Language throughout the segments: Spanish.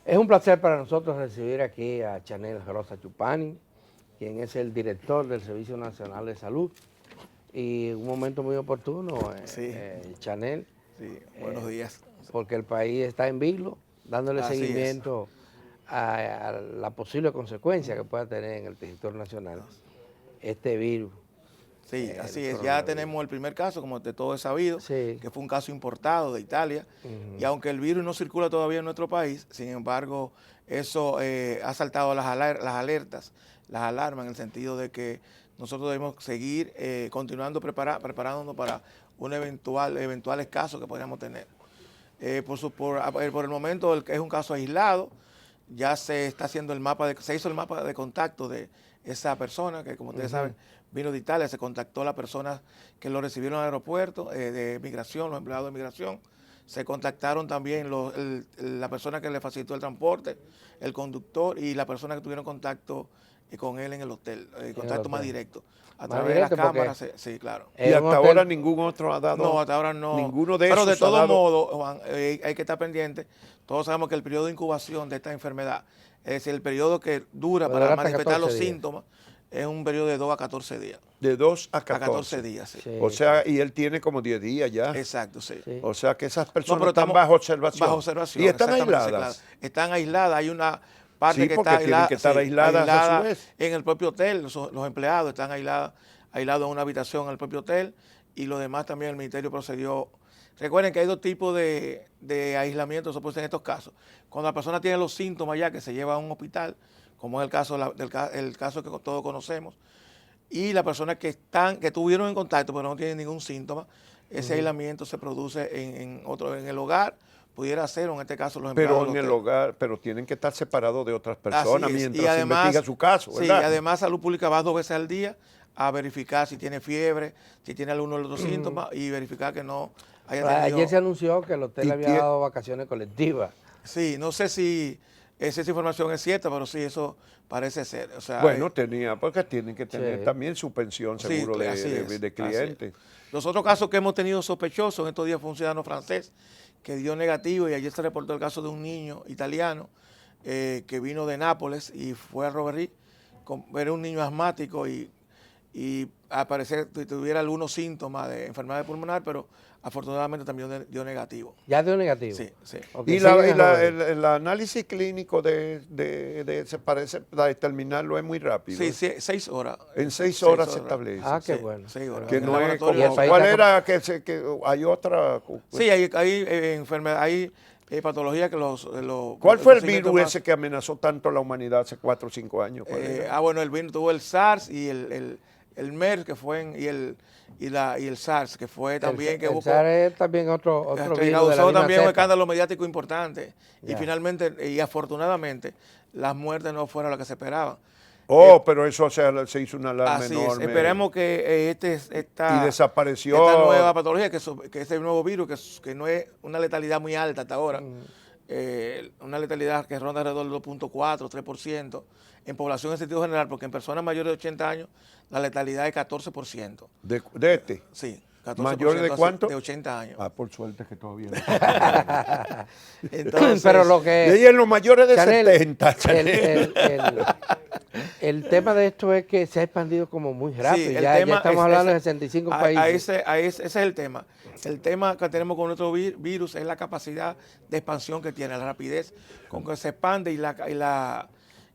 Es un placer para nosotros recibir aquí a Chanel Rosa Chupani, quien es el director del Servicio Nacional de Salud. Y un momento muy oportuno, Sí, Chanel, sí, buenos días. porque el país está en vilo, dándole Así es. seguimiento a la posible consecuencia que pueda tener en el territorio nacional este virus, Sí, el así es. Ya coronavirus. tenemos el primer caso, como de todo es sabido, Sí. que fue un caso importado de Italia. Y aunque el virus no circula todavía en nuestro país, sin embargo, eso ha saltado las alertas, las alarmas, en el sentido de que nosotros debemos seguir continuando preparándonos para eventuales casos que podríamos tener. Por el momento es un caso aislado, ya se está haciendo se hizo el mapa de contacto de esa persona que, como ustedes saben, vino de Italia. Se contactó a las personas que lo recibieron al aeropuerto de migración, los empleados de migración. Se contactaron también la persona que le facilitó el transporte, el conductor y la persona que tuvieron contacto con él en el hotel, contacto más directo. A Más través de las directo porque cámaras, sí, claro. Y es un hasta hotel. ahora ningún otro ha dado, No, hasta ahora no. ninguno de Pero de esos ha todos dado. modos, Juan, hay que estar pendiente. Todos sabemos que el periodo de incubación de esta enfermedad, es decir, el periodo que dura Puede para durar hasta manifestar 14 los días. síntomas, es un periodo de 2 a 14 días. De 2 a A 14. 14 días, sí. Sí, O sea, y él tiene como 10 días ya. Exacto, sí. sí. O sea que esas No, personas pero están estamos bajo observación. bajo observación, Y están exactamente, sí, aisladas. claro. Están aisladas, hay una parte Sí, que porque está tienen aislada, que estar sí, aisladas a su vez. en el propio hotel. Los empleados están aislados en una habitación en el propio hotel, y lo demás también el ministerio procedió. Recuerden que hay dos tipos de aislamiento supuesto en estos casos. Cuando la persona tiene los síntomas ya, que se lleva a un hospital, como es el caso, el caso que todos conocemos, y las personas que tuvieron en contacto pero no tienen ningún síntoma, ese aislamiento se produce en el hogar, pudiera ser, o en este caso los empleados Pero en del el hotel. hogar, pero tienen que estar separados de otras Así personas es. mientras Y además, se investiga su caso, sí, ¿verdad? además Salud Pública va 2 veces al día a verificar si tiene fiebre, si tiene alguno de los otros síntomas, y verificar que no haya Pero tenido. ayer se anunció que el hotel Y había tie- dado vacaciones colectivas. Sí, no sé si esa información es cierta, pero sí, eso parece ser. O sea, Bueno, porque tienen que tener Sí. también su pensión sí, seguro así es, de así es. clientes. Los otros casos que hemos tenido sospechosos en estos días fue un ciudadano francés que dio negativo, y ayer se reportó el caso de un niño italiano que vino de Nápoles y fue a Roverí. Era un niño asmático y al parecer tuviera algunos síntomas de enfermedad pulmonar, pero afortunadamente también dio negativo. Ya dio negativo. Sí, sí. Ok, Y siguen en Roberto. el análisis clínico se parece, para determinarlo es muy rápido. Sí, 6 horas. En 6 6 horas se establece. Ah, qué Sí, bueno. 6 horas. Que En el no es laboratorio. Y el como, país ¿cuál está era? Que hay otra. Sí, hay enfermedad, hay patologías que ¿Cuál fue el procedimientos virus más- ese que amenazó tanto a la humanidad hace 4 o 5 años? ¿Cuál era? bueno, el virus tuvo el SARS y el MERS, que fue y el SARS, que fue también que el hubo SARS es también otro que virus de la causó misma también un cepa. escándalo mediático importante. Y Ya. finalmente, y afortunadamente, las muertes no fueron las que se esperaban. Pero eso se hizo una alarma Así es. enorme. Esperemos que Y desapareció. esta nueva patología, que este nuevo virus, que no es una letalidad muy alta hasta ahora, una letalidad que ronda alrededor del 2.4, 3%, en población en sentido general, porque en personas mayores de 80 años la letalidad es 14%. De este. Sí, 14%. ¿Mayores de así, cuánto? De 80 años. Ah, por suerte que todavía no. Entonces, Pero lo Y que... ahí en los mayores de Chanel, 70. Chanel. el tema de esto es que se ha expandido como muy rápido. sí, Ya estamos hablando de 65 países. Ese es el tema. El tema que tenemos con nuestro virus es la capacidad de expansión que tiene, la rapidez con que se expande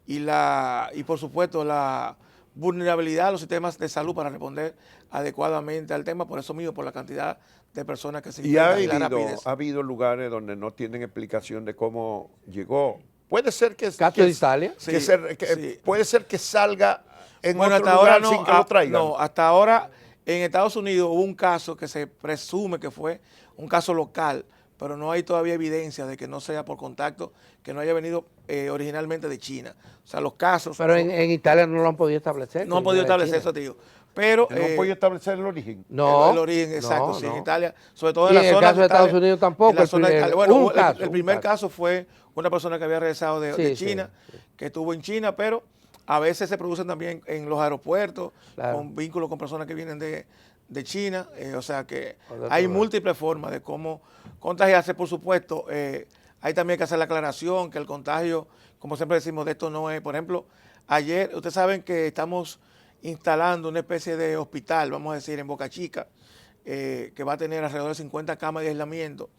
y por supuesto la vulnerabilidad de los sistemas de salud para responder adecuadamente al tema, por eso mismo, por la cantidad de personas que se Y ha infectan y la rapidez. habido lugares donde no tienen explicación de cómo llegó. Puede ser que... Caso de Italia. que Sí, sí. Puede ser que salga en Bueno, otro hasta lugar ahora no, sin que lo traigan. no, hasta ahora en Estados Unidos hubo un caso que se presume que fue un caso local, pero no hay todavía evidencia de que no sea por contacto, que no haya venido originalmente de China. O sea, los casos... Pero en Italia no lo han podido establecer. no han podido establecer eso, tío. Pero... ¿No han podido establecer el origen? No. El origen, exacto, no, sí, no. en Italia, sobre todo Y en la en el zona caso de Estados Unidos tampoco, en la zona de Italia. Bueno, un caso, el un primer caso. caso fue una persona que había regresado de Sí, China, sí. que estuvo en China, pero a veces se producen también en los aeropuertos, Claro. con vínculos con personas que vienen de China, o sea que O de otro hay lado. múltiples formas de cómo contagiarse, por supuesto. hay también que hacer la aclaración que el contagio, como siempre decimos, de esto no es, por ejemplo, ayer, ustedes saben que estamos instalando una especie de hospital, vamos a decir, en Boca Chica, que va a tener alrededor de 50 camas de aislamiento.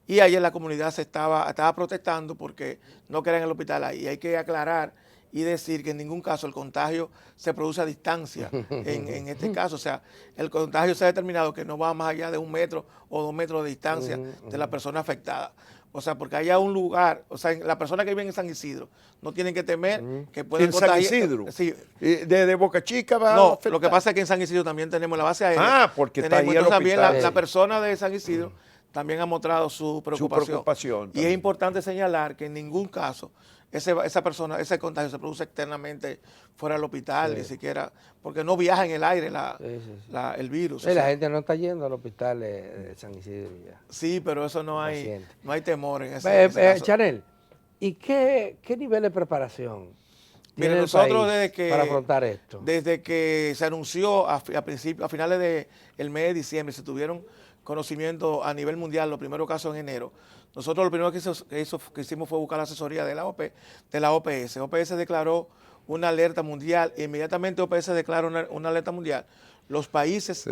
Y ayer la comunidad estaba protestando porque no querían el hospital ahí. Y hay que aclarar y decir que en ningún caso el contagio se produce a distancia en este caso. O sea, el contagio se ha determinado que no va más allá de 1 metro o 2 metros de distancia de la persona afectada. O sea, porque haya un lugar, o sea, la persona que vive en San Isidro no tienen que temer que puedan contagiar. ¿En San Isidro? Sí. ¿De Boca Chica va a No, afectar? lo que pasa es que en San Isidro también tenemos la base aérea. Ah, porque está ahí el Entonces, también hospital. la persona de San Isidro también ha mostrado su preocupación. Y también. es importante señalar que en ningún caso esa persona, ese contagio se produce externamente fuera del hospital, ni siquiera, porque no viaja en el aire el virus. Sí, la gente no está yendo al hospital de San Isidro ya. Sí, pero eso no hay temor en ese caso. Chanel, ¿y qué nivel de preparación Mire, tiene el nosotros país para afrontar esto? Desde que se anunció a finales del mes de diciembre, se tuvieron conocimiento a nivel mundial, los primeros casos en enero. Nosotros lo primero que hicimos fue buscar la asesoría de la OPS. OPS declaró una alerta mundial e inmediatamente OPS declaró una alerta mundial. Los países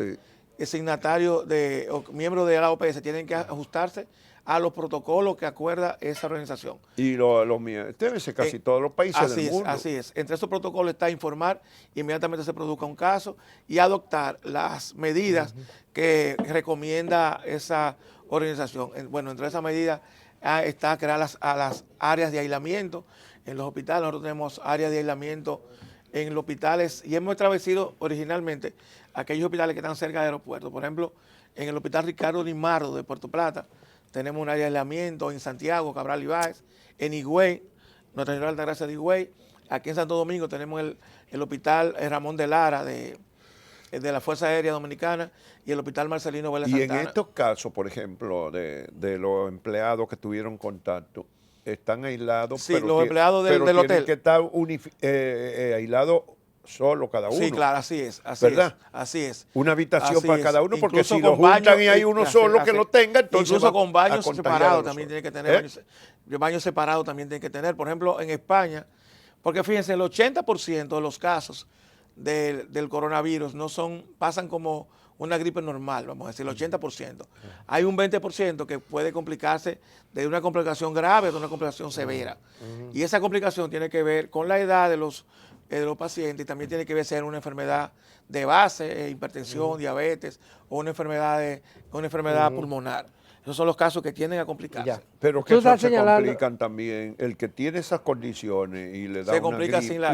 signatarios o miembros de la OPS tienen que ajustarse a los protocolos que acuerda esa organización. Y debe ser casi todos los países del mundo. Así es. Entre esos protocolos está informar, inmediatamente se produzca un caso y adoptar las medidas que recomienda esa organización. Bueno, entre esas medidas está crear las áreas de aislamiento en los hospitales. Nosotros tenemos áreas de aislamiento en los hospitales y hemos establecido originalmente aquellos hospitales que están cerca de aeropuertos. Por ejemplo, en el Hospital Ricardo Limardo de Puerto Plata, tenemos un área de aislamiento en Santiago, Cabral Ibáez, en Higüey, Nuestra Señora de Altagracia de Higüey. Aquí en Santo Domingo tenemos el Hospital Ramón de Lara de la Fuerza Aérea Dominicana y el Hospital Marcelino Vélez Santana. Y en estos casos, por ejemplo, de los empleados que tuvieron contacto, están aislados, sí, los empleados del hotel. Tienen que estar aislados solo cada uno. Sí, claro, así es. ¿Verdad? Así es. Una habitación para cada uno, porque Incluso si lo juntan y hay uno solo que lo tenga, entonces incluso con baños separados también tiene que tener. Baños separados también tiene que tener. Por ejemplo, en España, porque fíjense, el 80% de los casos del coronavirus pasan como una gripe normal, vamos a decir, el 80%. Hay un 20% que puede complicarse de una complicación grave o de una complicación severa. Y esa complicación tiene que ver con la edad de los pacientes y también tiene que ver ser una enfermedad de base, hipertensión, diabetes o una enfermedad pulmonar. Esos son los casos que tienden a complicarse. Ya. Pero que eso se complican también. El que tiene esas condiciones y le da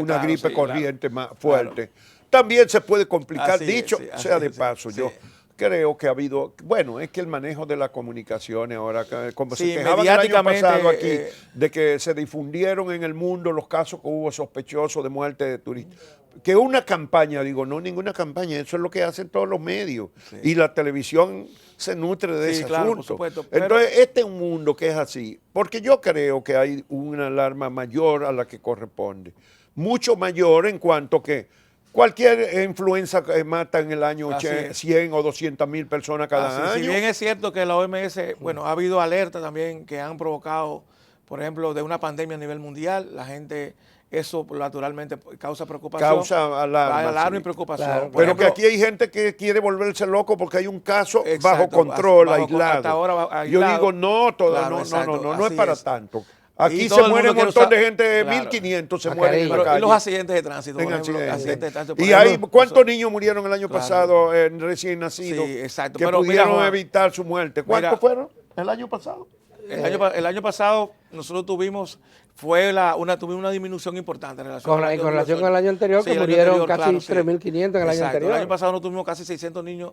una gripe corriente más fuerte, también se puede complicar. Dicho sea de paso, yo creo que ha habido, bueno, es que el manejo de las comunicaciones ahora, como se quejaban el año pasado aquí, de que se difundieron en el mundo los casos que hubo sospechosos de muerte de turistas. Que una campaña, digo, no ninguna campaña, eso es lo que hacen todos los medios. Y la televisión se nutre de ese asunto. Por supuesto, entonces, este es un mundo que es así, porque yo creo que hay una alarma mayor a la que corresponde. Mucho mayor en cuanto que cualquier influenza mata en el año 100 o 200.000 personas cada año. Si bien es cierto que la OMS, bueno, ha habido alertas también que han provocado, por ejemplo, de una pandemia a nivel mundial, la gente, eso naturalmente causa preocupación. Causa alarma y preocupación. Claro, pero ejemplo, que aquí hay gente que quiere volverse loco porque hay un caso bajo control, aislado. Hasta ahora aislado. Yo digo, no es para tanto. Aquí se muere un montón de gente, 1.500 se mueren en la calle. Y los accidentes de tránsito, por ejemplo, y hay, ¿cuántos niños murieron el año pasado recién nacidos? Sí, exacto. Que pudieron evitar su muerte. ¿Cuántos fueron el año pasado? El año pasado nosotros tuvimos una disminución importante en relación con el año anterior, que murieron casi 3.500 en el año anterior. El año pasado no tuvimos casi 600 niños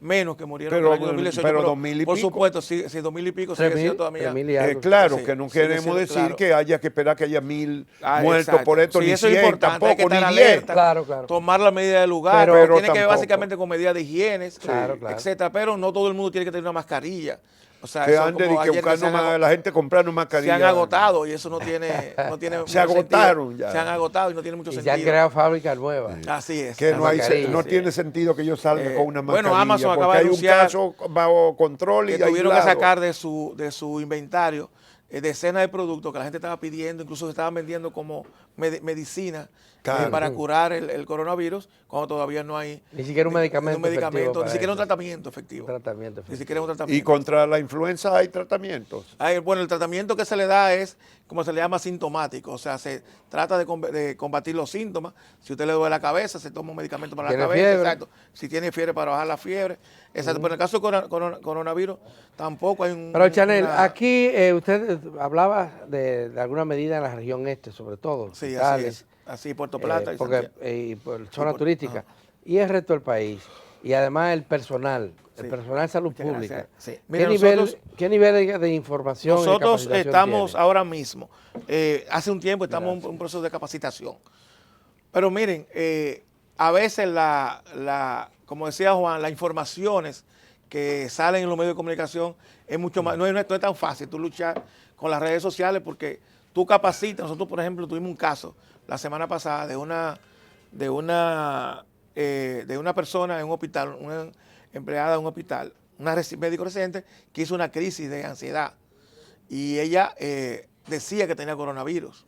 menos que murieron en el año 2018. Pero 2.000 y pico. Por supuesto, sí, 2.000 y pico sigue siendo todavía. Claro, que no queremos decir que haya que esperar que haya 1.000 muertos por esto, ni 100 tampoco, ni 10. Claro. Tomar la medida del lugar, pero tiene que ver básicamente con medidas de higiene, etcétera, pero no todo el mundo tiene que tener una mascarilla. O sea, que antes de que buscando la gente comprando mascarillas. Se han agotado y eso no tiene se agotaron ya. Se han agotado y no tiene mucho sentido. Se han creado fábricas nuevas. Así es. Que no tiene sentido que yo salga con una mascarilla. Bueno, Amazon acaba de anunciar un caso bajo control y tuvieron que sacar de su inventario decenas de productos que la gente estaba pidiendo, incluso se estaban vendiendo como medicina Claro. para curar el coronavirus, cuando todavía no hay Ni siquiera un medicamento ni siquiera un tratamiento efectivo. Ni siquiera un tratamiento. Y contra la influenza hay tratamientos. Bueno, el tratamiento que se le da es, como se le llama, sintomático. O sea, se trata de combatir los síntomas. Si usted le duele la cabeza, se toma un medicamento para la cabeza. Fiebre. Exacto. Si tiene fiebre, para bajar la fiebre. Exacto. Pero en el caso del coronavirus, tampoco hay un... Pero Chanel, aquí usted hablaba de alguna medida en la región este, sobre todo. Sí, hospitales, así Puerto Plata y porque, Santiago. y por zona turística. Y el resto del país. Y además el personal de salud Muchas pública. gracias. Sí. ¿Qué, Mira, ¿Qué nivel de información y Nosotros capacitación estamos tiene? ahora mismo, hace un tiempo estamos en un proceso de capacitación. Pero miren, a veces como decía Juan, las informaciones que salen en los medios de comunicación es mucho más, no es tan fácil tú luchar con las redes sociales porque tú capacitas. Nosotros, por ejemplo, tuvimos un caso la semana pasada de una persona en un hospital, una empleada de un hospital, una médico residente, que hizo una crisis de ansiedad. Y ella decía que tenía coronavirus.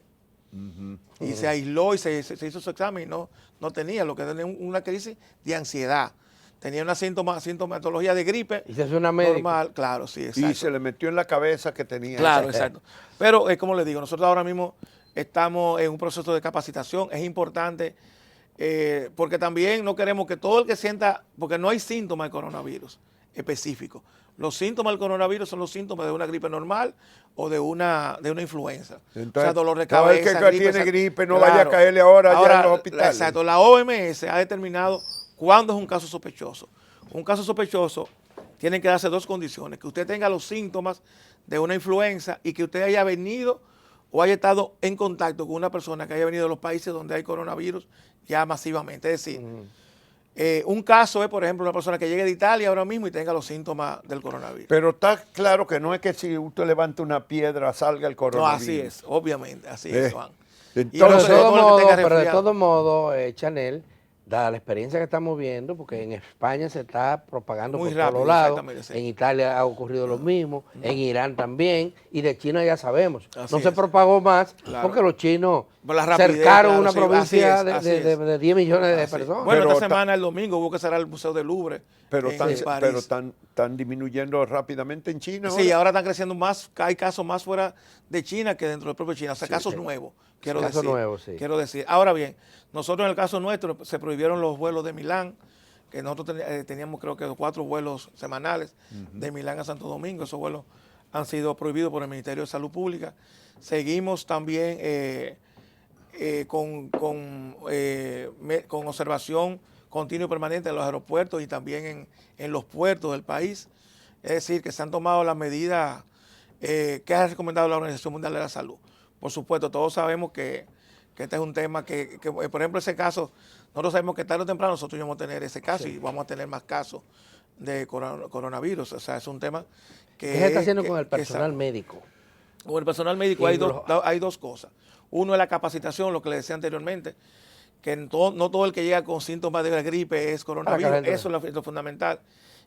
Y se aisló y se hizo su examen y no tenía, lo que tenía una crisis de ansiedad. Tenía una sintomatología de gripe. Y se hace una médica. Normal, claro, sí, exacto. Y se le metió en la cabeza que tenía. Claro, exacto. Pero, como les digo, nosotros ahora mismo estamos en un proceso de capacitación. Es importante porque también no queremos que todo el que sienta, porque no hay síntomas de coronavirus específicos. Los síntomas del coronavirus son los síntomas de una gripe normal o de una influenza. Entonces, o sea, dolor de cada vez cabeza, que tiene gripe, no claro. vaya a caerle ahora allá en los hospitales. Exacto. La OMS ha determinado cuándo es un caso sospechoso. Un caso sospechoso tienen que darse dos condiciones: que usted tenga los síntomas de una influenza y que usted haya venido o haya estado en contacto con una persona que haya venido de los países donde hay coronavirus ya masivamente. Es decir, un caso es, por ejemplo, una persona que llegue de Italia ahora mismo y tenga los síntomas del coronavirus. Pero está claro que no es que si usted levanta una piedra salga el coronavirus. No, así es, obviamente, así es, Juan. Pero de todo modo, Chanel, dada la experiencia que estamos viendo, porque en España se está propagando muy por rápido, todos lados, sí. en Italia ha ocurrido lo mismo, en Irán también, y de China ya sabemos. Así no se es. propagó más porque los chinos cercaron una provincia de 10 millones de personas. Bueno, Pero esta semana, el domingo, hubo que cerrar el Museo del Louvre. Pero París. están disminuyendo rápidamente en China. Sí, ahora están creciendo más, hay casos más fuera de China que dentro del propio China, o sea, casos nuevos, quiero decir. Ahora bien, nosotros en el caso nuestro se prohibieron los vuelos de Milán, que nosotros teníamos creo que 4 vuelos semanales de Milán a Santo Domingo. Esos vuelos han sido prohibidos por el Ministerio de Salud Pública. Seguimos también con observación continua y permanente en los aeropuertos y también en los puertos del país. Es decir, que se han tomado las medidas que ha recomendado la Organización Mundial de la Salud. Por supuesto, todos sabemos que este es un tema que, por ejemplo, ese caso, nosotros sabemos que tarde o temprano nosotros vamos a tener ese caso y vamos a tener más casos de coronavirus. O sea, es un tema que... ¿Qué se está haciendo con el personal médico? Con el personal médico hay dos cosas. Uno es la capacitación, lo que le decía anteriormente, que no todo el que llega con síntomas de la gripe es coronavirus. Eso es lo fundamental.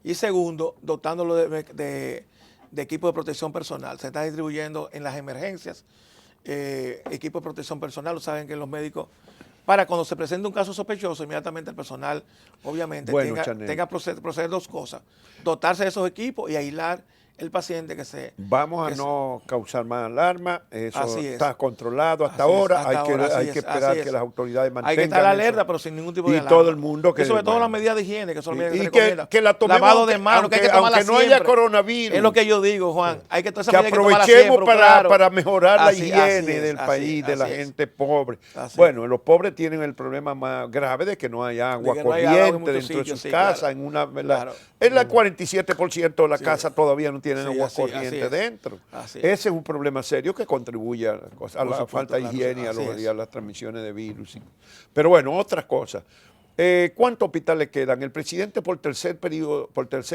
Y segundo, dotándolo de equipo de protección personal. Se está distribuyendo en las emergencias equipo de protección personal. Lo saben que los médicos, para cuando se presente un caso sospechoso, inmediatamente el personal, obviamente, tenga proceder dos cosas: dotarse de esos equipos y aislar el paciente que se... Vamos a no causar más alarma, eso está controlado hasta ahora, hay que esperar que las autoridades mantengan. Hay que estar alerta, pero sin ningún tipo de alarma. Y todo el mundo que... Y sobre todo las medidas de higiene, que son las medidas que se recomiendan. Que la tomemos, lavado de manos, que hay que tomarla siempre. Aunque no haya coronavirus. Es lo que yo digo, Juan. Hay que todas esas medidas aprovechemos para mejorar la higiene del país, de la gente pobre. Bueno, los pobres tienen el problema más grave de que no hay agua corriente dentro de sus casas. En el 47% de la casa todavía no tienen agua corriente dentro. Ese es un problema serio que contribuye a la falta de higiene y a las transmisiones de virus. Pero bueno, otras cosas. ¿Cuántos hospitales quedan? El presidente por tercer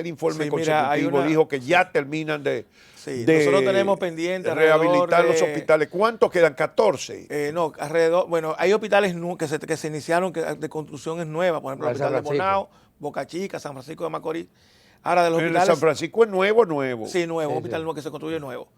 informe consecutivo dijo que ya terminan de nosotros tenemos pendiente rehabilitar los hospitales. ¿Cuántos quedan? 14. No, alrededor, bueno, hay hospitales que se iniciaron de construcciones nuevas, por ejemplo, el Hospital de Bonao, Boca Chica, San Francisco de Macorís. Ahora, de los hospitales, San Francisco es nuevo. Sí, nuevo, un hospital nuevo que se construye nuevo.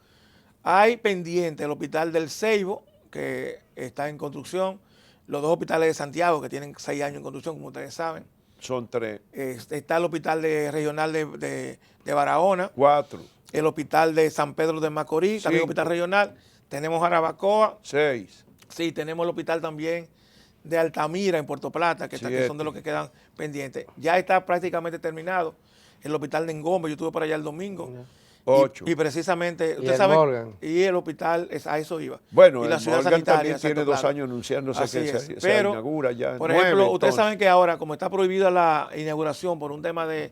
Hay pendiente el hospital del Ceibo, que está en construcción, los 2 hospitales de Santiago, que tienen 6 años en construcción, como ustedes saben. Son 3. Está el hospital regional de Barahona. 4. El hospital de San Pedro de Macorís, 5. También hospital regional. Tenemos Jarabacoa. 6. Sí, tenemos el hospital también de Altamira, en Puerto Plata, que son de los que quedan pendientes. Ya está prácticamente terminado el hospital de Engombe. Yo estuve por allá el domingo. 8. Y precisamente, usted sabe, y el hospital, a eso iba. Bueno, y la ciudad Morgan sanitaria también tiene 2 años anunciándose que se inaugura ya. Por 9, ejemplo, ustedes saben que ahora, como está prohibida la inauguración por un tema de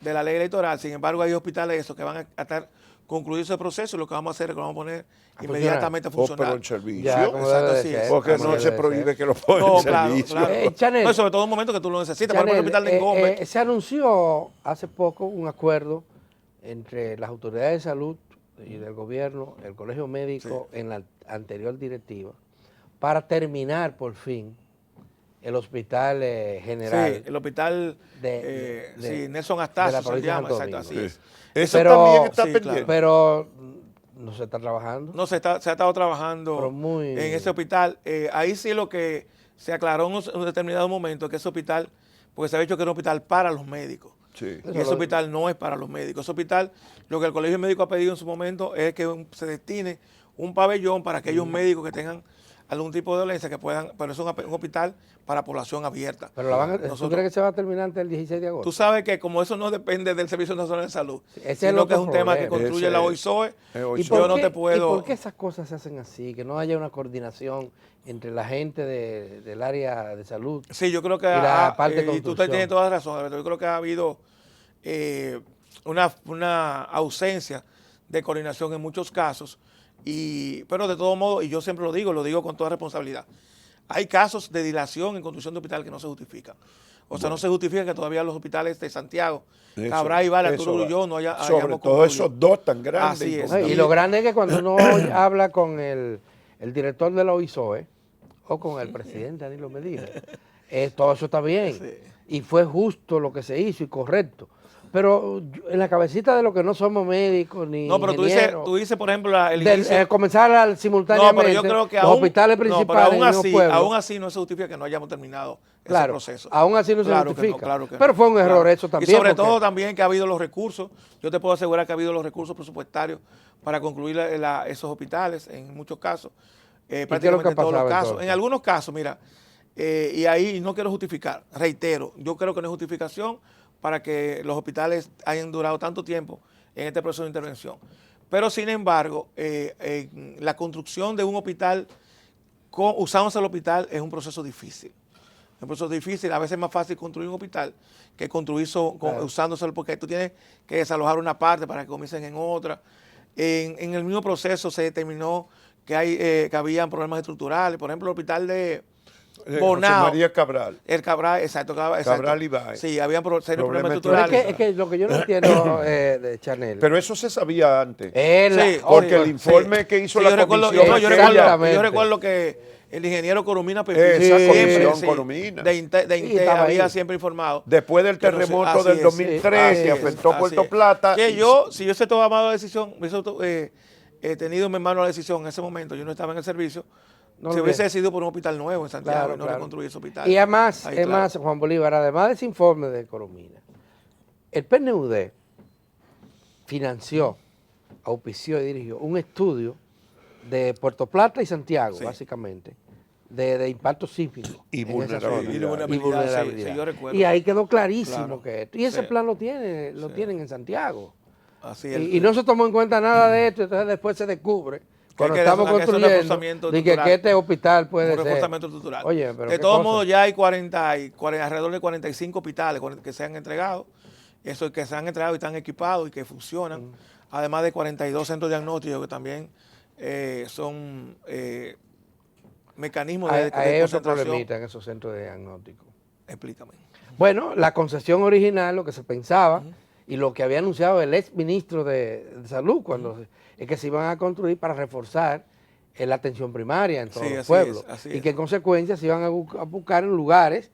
la ley electoral, sin embargo, hay hospitales que van a estar concluido ese proceso, y lo que vamos a hacer es que lo vamos a poner inmediatamente a funcionar. Pero en servicio. Ya, exacto, así es. Porque no se prohíbe que lo pongan en servicio. Claro. Chanel, No, sobre todo en un momento que tú lo necesitas. Chanel, por ejemplo, el hospital de Engombe. se anunció hace poco un acuerdo entre las autoridades de salud y del gobierno, el colegio médico en la anterior directiva, para terminar por fin el hospital general. Sí, el hospital Nelson Astacio se llama, exacto, así es. Eso también está pendiente. Claro. Pero no se está trabajando. No, se ha estado trabajando en ese hospital. Ahí sí lo que se aclaró en un determinado momento es que ese hospital, porque se había dicho que era un hospital para los médicos. Sí. Y ese hospital no es para los médicos. Ese hospital, lo que el colegio médico ha pedido en su momento es que se destine un pabellón para aquellos médicos que tengan algún tipo de dolencia que puedan, pero es un hospital para población abierta. Pero ¿tú crees que se va a terminar antes del 16 de agosto? Tú sabes que como eso no depende del Servicio Nacional de Salud, sino que es un tema que construye la OISOE, yo no te puedo... ¿Y por qué esas cosas se hacen así? Que no haya una coordinación entre la gente del área de salud. Sí, yo creo que y tú tienes toda la razón, yo creo que ha habido una ausencia de coordinación en muchos casos, pero de todo modo, y yo siempre lo digo con toda responsabilidad, hay casos de dilación en construcción de hospital que no se justifican. O sea, no se justifica que todavía los hospitales de Santiago, Cabral y Vale, Arturo Grullón, no hayamos sobre todo esos 2 tan grandes. Así es. Y lo grande es que cuando uno habla con el director de la OISOE o con el presidente Danilo Medina, todo eso está bien. Sí. Y fue justo lo que se hizo y correcto. Pero en la cabecita de los que no somos médicos ni no, pero tú dices, por ejemplo, comenzar simultáneamente no, pero yo creo que los hospitales principales aún así no se justifica que no hayamos terminado ese proceso. Aún así no se justifica. Claro que pero fue un error eso también. Y sobre todo también que ha habido los recursos. Yo te puedo asegurar que ha habido los recursos presupuestarios para concluir esos hospitales en muchos casos. Prácticamente en todos los casos. Entonces? En algunos casos, mira, y ahí no quiero justificar, reitero, yo creo que no es justificación para que los hospitales hayan durado tanto tiempo en este proceso de intervención. Pero, sin embargo, la construcción de un hospital, usándose el hospital, es un proceso difícil. Es un proceso difícil. A veces es más fácil construir un hospital que construir usándoselo, porque tú tienes que desalojar una parte para que comiencen en otra. En el mismo proceso se determinó que habían problemas estructurales. Por ejemplo, el hospital de Bonao, María Cabral. El Cabral, exacto. Cabral y Baez. Sí, había serios problemas estructurales. Es que lo que yo no entiendo de Chanel. Pero eso se sabía antes. Porque el informe que hizo la comisión. Yo recuerdo que el ingeniero Coromina había siempre informado. Después del terremoto del 2003 que afectó Puerto Plata. Que si yo se tomaba la decisión, he tenido en mi mano la decisión en ese momento, yo no estaba en el servicio. Se hubiese decidido por un hospital nuevo en Santiago y no reconstruir ese hospital. Y además, Juan Bolívar, además de ese informe de Coromina, el PNUD financió, auspició y dirigió un estudio de Puerto Plata y Santiago, básicamente, de impacto sísmico. Y vulnerabilidad. Sí, yo recuerdo. Y ahí quedó clarísimo que esto. Y ese plan lo tienen en Santiago. Así es. Y no se tomó en cuenta nada de esto, entonces después se descubre. Cuando estamos construyendo, que este hospital puede ser. Reforzamiento estructural. Oye, pero de todos modos, ya hay alrededor de 45 hospitales que se han entregado, que se han entregado y están equipados y que funcionan, además de 42 centros diagnósticos que también son mecanismos de concentración. Hay otro problemita en esos centros de diagnóstico. Explícame. Bueno, la concesión original, lo que se pensaba, y lo que había anunciado el ex ministro de Salud cuando es que se iban a construir para reforzar la atención primaria en todos los pueblos. Y que en consecuencia se iban a buscar en lugares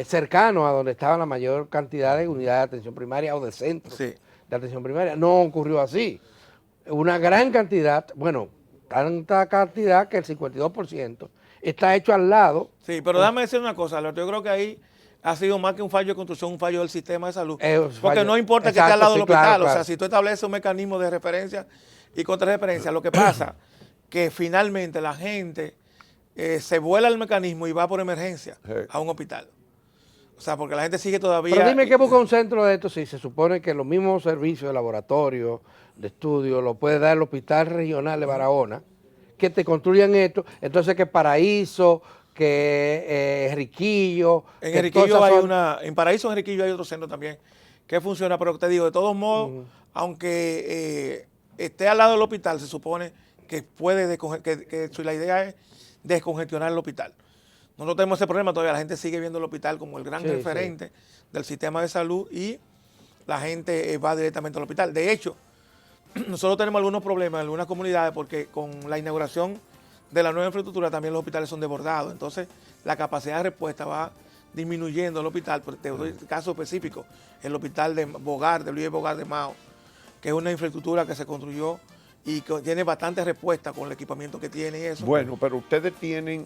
cercanos a donde estaba la mayor cantidad de unidades de atención primaria o de centros de atención primaria. No ocurrió así. una gran cantidad, bueno, tanta cantidad que el 52% está hecho al lado. Sí, pero déjame decir una cosa, Alberto, yo creo que ahí ha sido más que un fallo de construcción, un fallo del sistema de salud. Porque no importa que esté al lado del hospital, o sea, si tú estableces un mecanismo de referencia y contrarreferencia, lo que pasa que finalmente la gente se vuela el mecanismo y va por emergencia a un hospital. O sea, porque la gente sigue todavía... Pero dime qué busca un centro de esto si se supone que los mismos servicios de laboratorio, de estudio, lo puede dar el Hospital Regional de Barahona, que te construyan esto, entonces que Paraíso, que Enriquillo... En Enriquillo hay en Paraíso, en Enriquillo hay otro centro también que funciona, pero te digo, de todos modos, aunque esté al lado del hospital, se supone que la idea es descongestionar el hospital. Nosotros tenemos ese problema todavía, la gente sigue viendo el hospital como el gran referente del sistema de salud y la gente va directamente al hospital. De hecho, nosotros tenemos algunos problemas en algunas comunidades porque con la inauguración de la nueva infraestructura también los hospitales son desbordados, entonces la capacidad de respuesta va disminuyendo el hospital. Te doy caso específico, el hospital de Bogar, de Luis Bogar de Mao, que es una infraestructura que se construyó y que tiene bastante respuesta con el equipamiento que tiene y eso. Bueno, pero ustedes tienen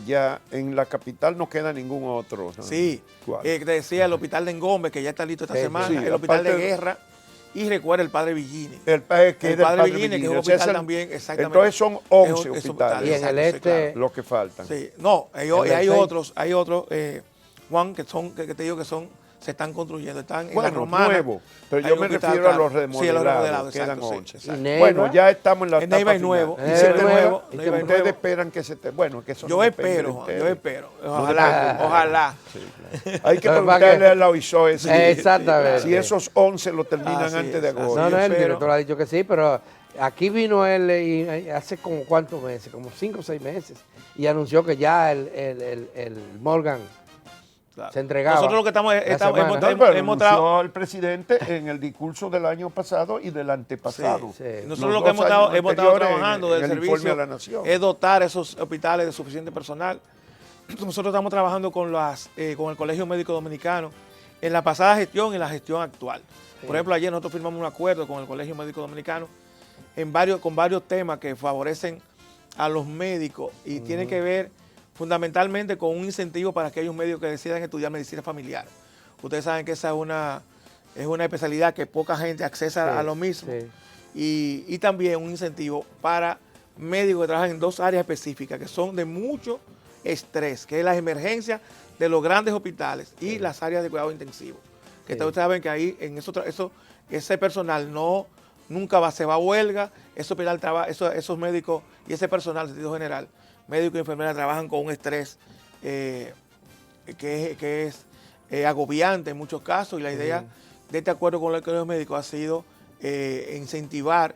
ya en la capital no queda ningún otro, ¿no? Sí, te decía el hospital de Engombe, que ya está listo esta semana, el hospital de Guerra, y recuerda el Padre Villini. El padre Villini, que es un hospital también, exactamente. Entonces son 11 hospitales. Y en el este... Los que faltan. Sí, no, hay otros, Juan, que te digo que se están construyendo, están en la Romana. Nuevo, pero yo me refiero a los remodelados. Sí, a los remodelados, quedan 11. Sí, bueno, ya estamos en la etapa final. Nuevo. Ustedes esperan que bueno, que eso yo espero. Ojalá. Sí, claro. Hay que preguntarle a la OISOE exactamente. Si esos 11 lo terminan antes de agosto. No, el director ha dicho que sí, pero aquí vino él y hace como ¿cuántos meses? Como 5 o 6 meses. Y anunció que ya el Morgan se entregaba. Nosotros lo que hemos mostrado al presidente en el discurso del año pasado y del antepasado. Nosotros lo que hemos estado trabajando del servicio de la Nación es dotar esos hospitales de suficiente personal. Nosotros estamos trabajando con el Colegio Médico Dominicano en la pasada gestión y en la gestión actual. Por ejemplo, ayer nosotros firmamos un acuerdo con el Colegio Médico Dominicano con varios temas que favorecen a los médicos y tienen que ver fundamentalmente con un incentivo para aquellos médicos que decidan estudiar medicina familiar. Ustedes saben que esa es una especialidad que poca gente accesa a lo mismo. Y también un incentivo para médicos que trabajan en 2 áreas específicas que son de mucho estrés, que es las emergencias de los grandes hospitales y las áreas de cuidado intensivo. Que ustedes saben que ahí en ese personal nunca se va a huelga, esos médicos y ese personal en sentido general, médicos y enfermeras trabajan con un estrés que es agobiante en muchos casos y la idea de este acuerdo con el Colegio Médico ha sido incentivar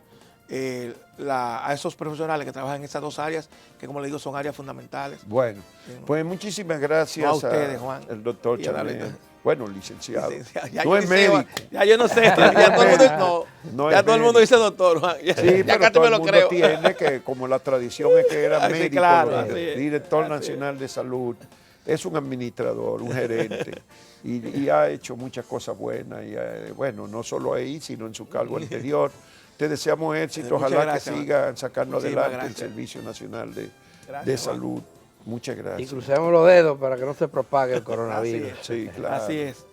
a esos profesionales que trabajan en esas 2 áreas que, como le digo, son áreas fundamentales. Bueno, pues muchísimas gracias a ustedes, Juan. El doctor Charmea. Bueno, licenciado. No es médico. Ya yo no sé. Ya todo el mundo dice doctor, Juan. Sí, pero todo el mundo tiene que, como la tradición es que era médico, director nacional de salud, es un administrador, un gerente, y ha hecho muchas cosas buenas. Y, bueno, no solo ahí, sino en su cargo anterior. Te deseamos éxito, ojalá que sigan sacando adelante el Servicio Nacional de Salud. Muchas gracias. Y crucemos los dedos para que no se propague el coronavirus. Sí, claro. Así es.